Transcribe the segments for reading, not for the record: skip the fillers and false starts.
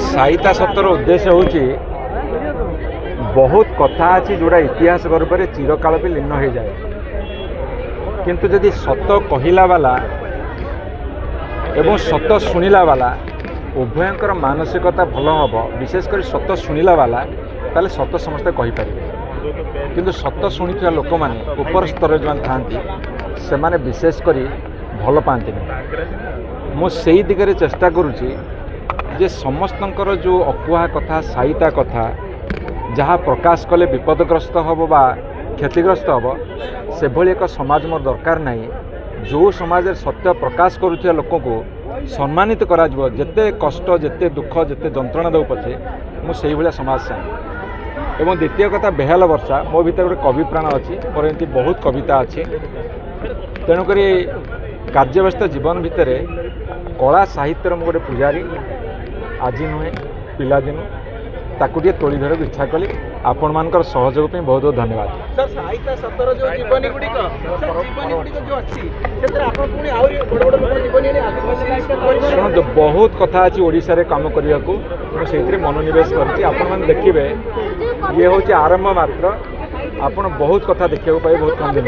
साहित्य सतर उद्देश्य हूँ बहुत कथा अच्छी जोड़ा इतिहास गर्भ में चिरकाल भी लीन हो जाए किंतु जदि सत कहला वाला एवं सत शुणिला वाला उभयंकर मानसिकता भल हम विशेषकर सत शुणिला वाला ताले सत समस्ते कहीपर किंतु सत शुणी लोक मैंने ऊपर स्तर जो था से माने विशेषकर भल पाती मुझे दिगरे चेष्टा करुँची जे समस्तंकर जो अकुहा कथा साहित्य कथा जहाँ प्रकाश कले विपदग्रस्त हम बा क्षतिग्रस्त हम से भली एक समाज मोर दरकार नहीं जो समाज सत्य प्रकाश करुवा लोक को सम्मानित करा जेते कष्ट जेते दुख जेते जंत्रणा दौ पछे मुझे भाया समाज चाहे। एवं द्वितीय कथा बेहाल वर्षा मो भीतर गोटे कवि प्राण अच्छी मोर एमती बहुत कविता अच्छी तेणुक कार्यव्यस्त जीवन भितर कला साहित्यर गोटे पूजारी आज नुहे पिलादिन ताकू तोड़ी धरक इच्छा कली आपण मान सहयोग पे बहुत बहुत धन्यवाद। सर साहित्य सतर जो जीवनी गुड़िक जो अच्छी शुणु बहुत कथा अच्छी ओडिशा रे काम करने को मुझे मनोनिवेश कर देखिए ये हूँ आरंभ मात्र आपण बहुत कथा देखा पाए बहुत कम दिन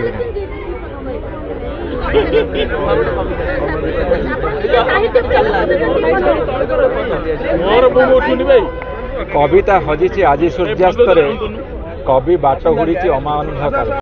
कविता हजिची आज सूर्यास्त कवि बाट हुड़ी अमान्ध काल।